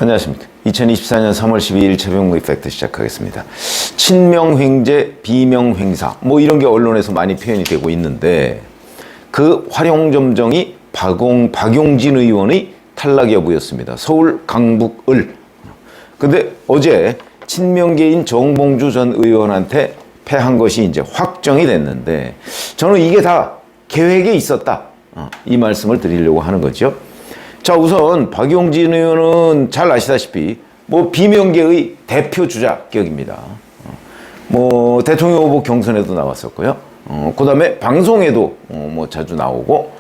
안녕하십니까. 2024년 3월 12일 최병무 이펙트 시작하겠습니다. 친명횡재, 비명횡사 뭐 이런 게 언론에서 많이 표현이 되고 있는데 그 활용점정이 박용진 의원의 탈락 여부였습니다. 서울 강북을. 근데 어제 친명계인 정봉주 전 의원한테 패한 것이 이제 확정이 됐는데 저는 이게 다 계획에 있었다. 이 말씀을 드리려고 하는 거죠. 자, 우선 박용진 의원은 잘 아시다시피 뭐 비명계의 대표 주자격입니다. 뭐 대통령 후보 경선에도 나왔었고요. 그다음에 방송에도 뭐 자주 나오고,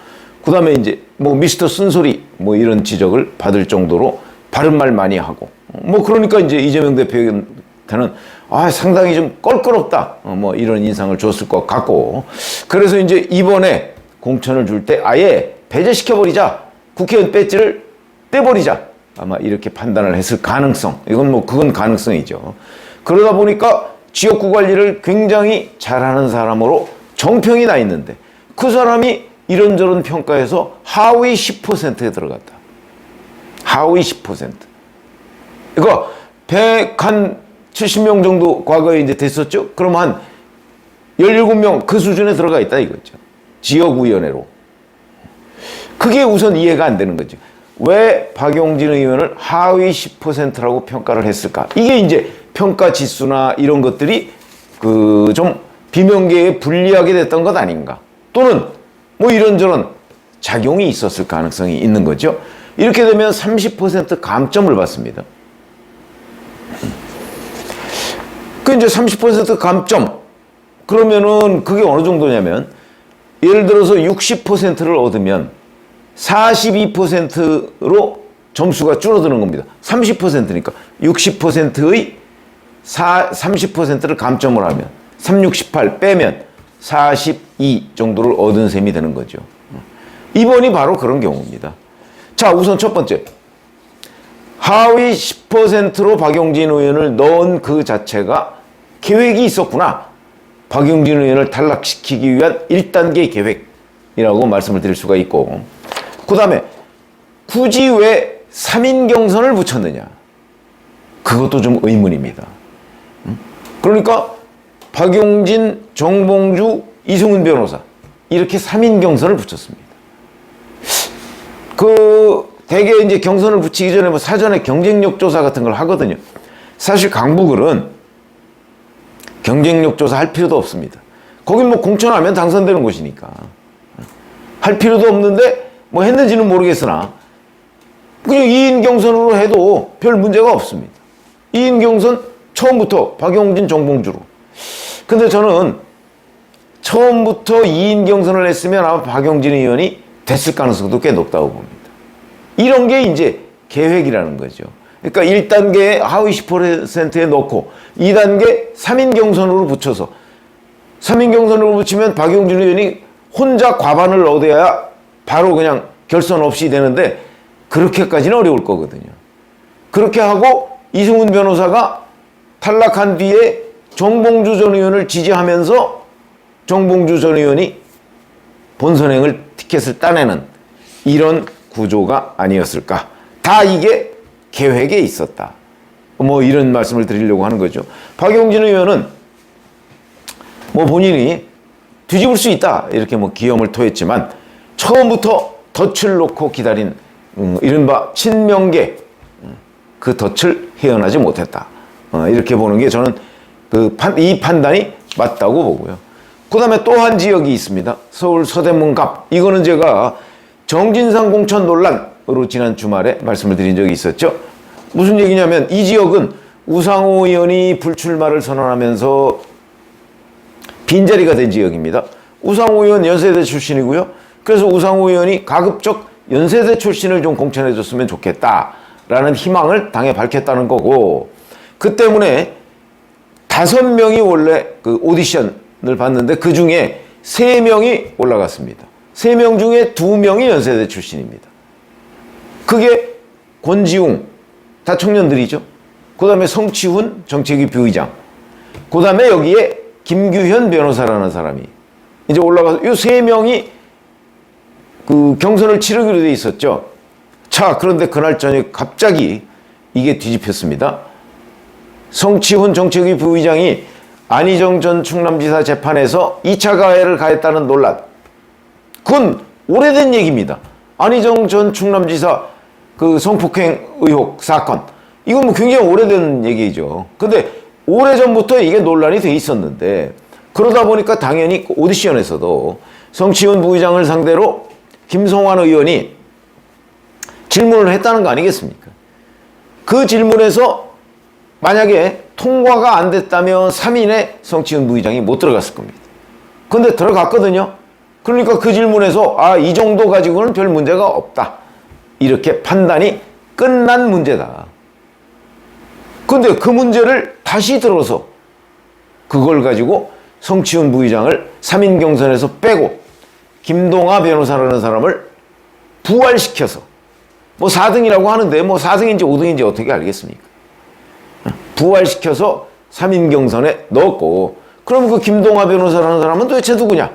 그다음에 이제 뭐 미스터 쓴소리 뭐 이런 지적을 받을 정도로 바른 말 많이 하고, 뭐 그러니까 이제 이재명 대표한테는 상당히 좀 껄끄럽다 뭐 이런 인상을 줬을 것 같고, 그래서 이제 이번에 공천을 줄 때 아예 배제시켜버리자, 국회의원 배지를 떼버리자, 아마 이렇게 판단을 했을 가능성, 그건 가능성이죠. 그러다 보니까 지역구 관리를 굉장히 잘하는 사람으로 정평이 나 있는데 그 사람이 이런저런 평가에서 하위 10%에 들어갔다. 하위 10%. 그러니까 170명 정도 과거에 이제 됐었죠. 그럼 한 17명 그 수준에 들어가 있다 이거죠. 지역위원회로. 그게 우선 이해가 안 되는 거죠. 왜 박용진 의원을 하위 10%라고 평가를 했을까? 이게 이제 평가 지수나 이런 것들이 좀 비명계에 불리하게 됐던 것 아닌가? 또는 뭐 이런저런 작용이 있었을 가능성이 있는 거죠. 이렇게 되면 30% 감점을 받습니다. 그 이제 30% 감점. 그러면은 그게 어느 정도냐면 예를 들어서 60%를 얻으면 42%로 점수가 줄어드는 겁니다. 30%니까 60%의 30%를 감점을 하면 368 빼면 42 정도를 얻은 셈이 되는 거죠. 이번이 바로 그런 경우입니다. 자, 우선 첫 번째, 하위 10%로 박용진 의원을 넣은 그 자체가 계획이 있었구나. 박용진 의원을 탈락시키기 위한 1단계 계획이라고 말씀을 드릴 수가 있고, 그 다음에 굳이 왜 3인 경선을 붙였느냐? 그것도 좀 의문입니다. 그러니까 박용진, 정봉주, 이승훈 변호사 이렇게 3인 경선을 붙였습니다. 대개 이제 경선을 붙이기 전에 뭐 사전에 경쟁력 조사 같은 걸 하거든요. 사실 강북을은 경쟁력 조사 할 필요도 없습니다. 거긴 뭐 공천하면 당선되는 곳이니까 할 필요도 없는데 뭐 했는지는 모르겠으나 그냥 2인 경선으로 해도 별 문제가 없습니다. 2인 경선 처음부터 박용진, 정봉주로. 근데 저는 처음부터 2인 경선을 했으면 아마 박용진 의원이 됐을 가능성도 꽤 높다고 봅니다. 이런 게 이제 계획이라는 거죠. 그러니까 1단계에 하위 10%에 넣고 2단계 3인 경선으로 붙여서 3인 경선으로 붙이면 박용진 의원이 혼자 과반을 얻어야 바로 그냥 결선 없이 되는데 그렇게까지는 어려울 거거든요. 그렇게 하고 이승훈 변호사가 탈락한 뒤에 정봉주 전 의원을 지지하면서 정봉주 전 의원이 본선행을 티켓을 따내는 이런 구조가 아니었을까. 다 이게 계획에 있었다. 뭐 이런 말씀을 드리려고 하는 거죠. 박용진 의원은 뭐 본인이 뒤집을 수 있다 이렇게 뭐 기염을 토했지만 처음부터 덫을 놓고 기다린 이른바 친명계 그 덫을 헤어나지 못했다. 이렇게 보는 게 저는 이 판단이 맞다고 보고요. 그 다음에 또 한 지역이 있습니다. 서울 서대문갑. 이거는 제가 정진상 공천 논란으로 지난 주말에 말씀을 드린 적이 있었죠. 무슨 얘기냐면 이 지역은 우상호 의원이 불출마를 선언하면서 빈자리가 된 지역입니다. 우상호 의원 연세대 출신이고요. 그래서 우상호 의원이 가급적 연세대 출신을 좀 공천해 줬으면 좋겠다라는 희망을 당에 밝혔다는 거고, 그 때문에 5명이 원래 그 오디션을 봤는데 그 중에 3명이 올라갔습니다. 3명 중에 2명이 연세대 출신입니다. 그게 권지웅, 다 청년들이죠. 그 다음에 성치훈 정책위 부의장, 그 다음에 여기에 김규현 변호사라는 사람이 이제 올라가서 이 3명이 그 경선을 치르기로 돼 있었죠. 자, 그런데 그날 저녁 갑자기 이게 뒤집혔습니다. 성치훈 정책위 부의장이 안희정 전 충남지사 재판에서 2차 가해를 가했다는 논란. 그건 오래된 얘기입니다. 안희정 전 충남지사 그 성폭행 의혹 사건. 이건 뭐 굉장히 오래된 얘기죠. 근데 오래전부터 이게 논란이 돼 있었는데, 그러다 보니까 당연히 오디션에서도 성치훈 부의장을 상대로 김성환 의원이 질문을 했다는 거 아니겠습니까? 그 질문에서 만약에 통과가 안 됐다면 3인의 성치훈 부의장이 못 들어갔을 겁니다. 근데 들어갔거든요. 그러니까 그 질문에서 이 정도 가지고는 별 문제가 없다, 이렇게 판단이 끝난 문제다. 근데 그 문제를 다시 들어서 그걸 가지고 성치훈 부의장을 3인 경선에서 빼고 김동아 변호사라는 사람을 부활시켜서, 뭐 4등이라고 하는데 뭐 4등인지 5등인지 어떻게 알겠습니까? 부활시켜서 3인 경선에 넣었고, 그럼 그 김동아 변호사라는 사람은 도대체 누구냐?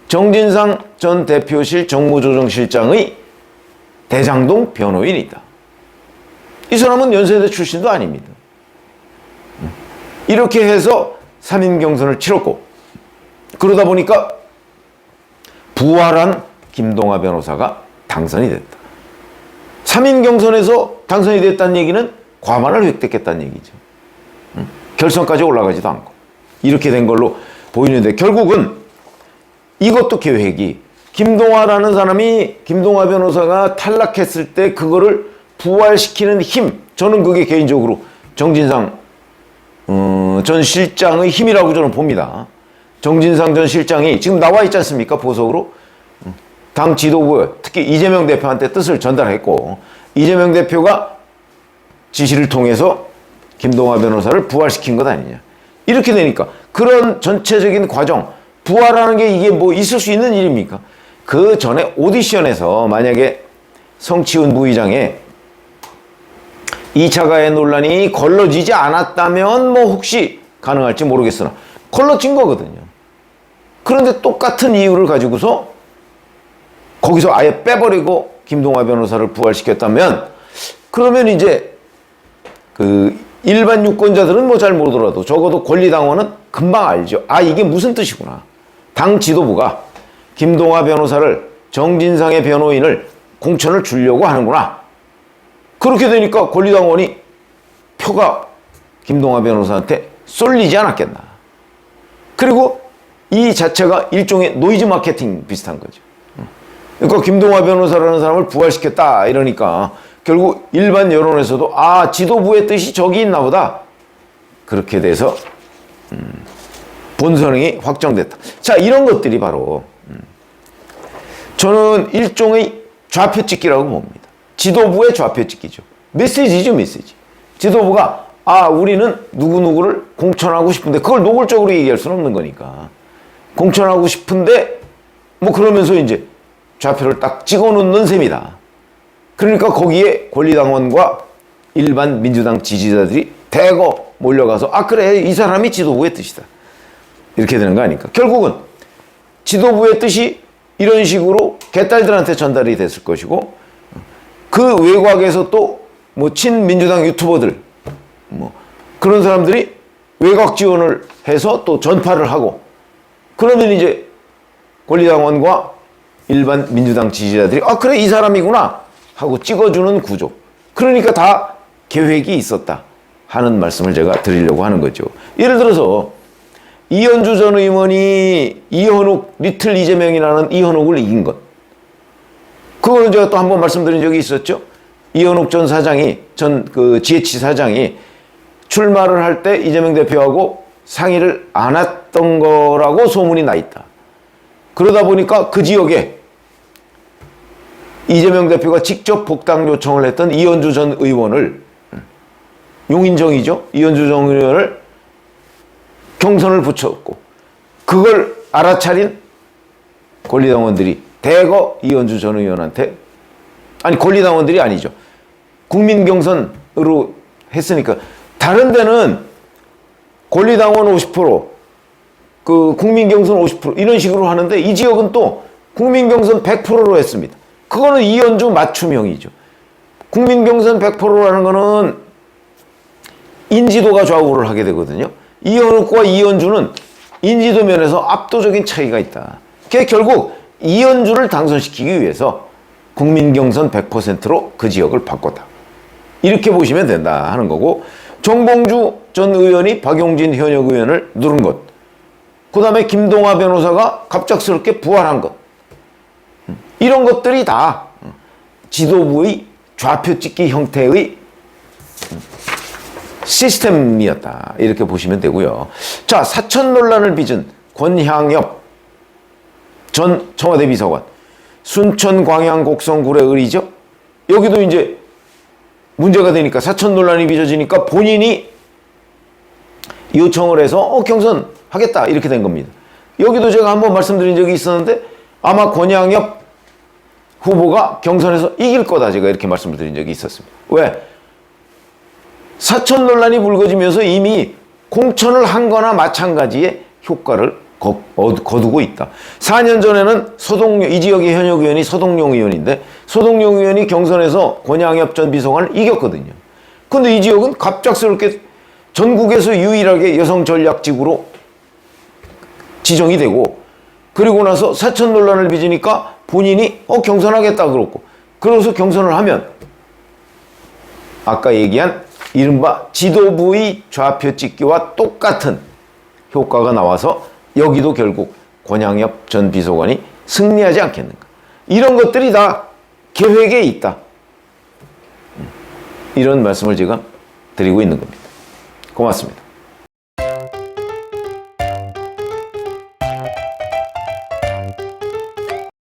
정진상 전 대표실 정무조정실장의 대장동 변호인이다. 이 사람은 연세대 출신도 아닙니다. 이렇게 해서 3인 경선을 치렀고, 그러다 보니까 부활한 김동아 변호사가 당선이 됐다. 3인 경선에서 당선이 됐다는 얘기는 과반을 획득했다는 얘기죠. 결선까지 올라가지도 않고 이렇게 된 걸로 보이는데, 결국은 이것도 계획이, 김동아라는 사람이, 김동아 변호사가 탈락했을 때 그거를 부활시키는 힘, 저는 그게 개인적으로 정진상 전 실장의 힘이라고 저는 봅니다. 정진상 전 실장이 지금 나와 있지 않습니까? 보석으로. 당 지도부에, 특히 이재명 대표한테 뜻을 전달했고, 이재명 대표가 지시를 통해서 김동아 변호사를 부활시킨 것 아니냐. 이렇게 되니까 그런 전체적인 과정, 부활하는 게 이게 뭐 있을 수 있는 일입니까? 그 전에 오디션에서 만약에 성치훈 부의장의 2차 가해 논란이 걸러지지 않았다면 뭐 혹시 가능할지 모르겠으나 걸러진 거거든요. 그런데 똑같은 이유를 가지고서 거기서 아예 빼버리고 김동아 변호사를 부활시켰다면, 그러면 이제 그 일반 유권자들은 뭐 잘 모르더라도 적어도 권리당원은 금방 알죠. 이게 무슨 뜻이구나. 당 지도부가 김동아 변호사를, 정진상의 변호인을 공천을 주려고 하는구나. 그렇게 되니까 권리당원이 표가 김동아 변호사한테 쏠리지 않았겠나. 그리고 이 자체가 일종의 노이즈 마케팅 비슷한 거죠. 그러니까 김동아 변호사라는 사람을 부활시켰다 이러니까 결국 일반 여론에서도 지도부의 뜻이 저기 있나 보다. 그렇게 돼서 본선이 확정됐다. 자, 이런 것들이 바로 저는 일종의 좌표찍기라고 봅니다. 지도부의 좌표찍기죠. 메시지죠, 메시지. 지도부가 우리는 누구누구를 공천하고 싶은데, 그걸 노골적으로 얘기할 수는 없는 거니까 공천하고 싶은데 뭐 그러면서 이제 좌표를 딱 찍어놓는 셈이다. 그러니까 거기에 권리당원과 일반 민주당 지지자들이 대거 몰려가서 그래, 이 사람이 지도부의 뜻이다, 이렇게 되는 거 아닙니까? 결국은 지도부의 뜻이 이런 식으로 개딸들한테 전달이 됐을 것이고, 그 외곽에서 또 뭐 친민주당 유튜버들 뭐 그런 사람들이 외곽 지원을 해서 또 전파를 하고, 그러면 이제 권리당원과 일반 민주당 지지자들이 그래, 이 사람이구나 하고 찍어주는 구조. 그러니까 다 계획이 있었다 하는 말씀을 제가 드리려고 하는 거죠. 예를 들어서 이현주 전 의원이 이현욱, 리틀 이재명이라는 이현욱을 이긴 것, 그거는 제가 또 한 번 말씀드린 적이 있었죠. 이현욱 전 사장이, GH 사장이 출마를 할 때 이재명 대표하고 상의를 안 했던 거라고 소문이 나 있다. 그러다 보니까 그 지역에 이재명 대표가 직접 복당 요청을 했던 이현주 전 의원을, 용인정이죠, 이현주 전 의원을 경선을 붙였고, 그걸 알아차린 권리당원들이 대거 이현주 전 의원한테, 권리당원들이 아니죠, 국민 경선으로 했으니까. 다른 데는 권리당원 50%, 그 국민 경선 50% 이런 식으로 하는데, 이 지역은 또 국민 경선 100%로 했습니다. 그거는 이현주 맞춤형이죠. 국민 경선 100%라는 거는 인지도가 좌우를 하게 되거든요. 이현욱과 이현주는 인지도 면에서 압도적인 차이가 있다. 그게 결국 이현주를 당선시키기 위해서 국민 경선 100%로 그 지역을 바꿨다. 이렇게 보시면 된다 하는 거고, 정봉주 전 의원이 박용진 현역 의원을 누른 것, 그 다음에 김동아 변호사가 갑작스럽게 부활한 것, 이런 것들이 다 지도부의 좌표 찍기 형태의 시스템이었다, 이렇게 보시면 되고요. 자, 사천 논란을 빚은 권향엽 전 청와대 비서관, 순천 광양 곡성 구례 의리죠. 여기도 이제 문제가 되니까, 사천 논란이 빚어지니까 본인이 요청을 해서 경선 하겠다, 이렇게 된 겁니다. 여기도 제가 한번 말씀드린 적이 있었는데, 아마 권향엽 후보가 경선에서 이길 거다, 제가 이렇게 말씀을 드린 적이 있었습니다. 왜? 사천 논란이 불거지면서 이미 공천을 한 거나 마찬가지의 효과를 거두고 있다. 4년 전에는 이 지역의 현역 의원이 서동용 의원인데, 서동용 의원이 경선에서 권양엽 전 비서관을 이겼거든요. 근데 이 지역은 갑작스럽게 전국에서 유일하게 여성 전략지구로 지정이 되고, 그리고 나서 사천 논란을 빚으니까 본인이 경선하겠다 그러고, 그래서 경선을 하면 아까 얘기한 이른바 지도부의 좌표 찍기와 똑같은 효과가 나와서 여기도 결국 권양엽 전 비서관이 승리하지 않겠는가. 이런 것들이 다 계획에 있다. 이런 말씀을 제가 드리고 있는 겁니다. 고맙습니다.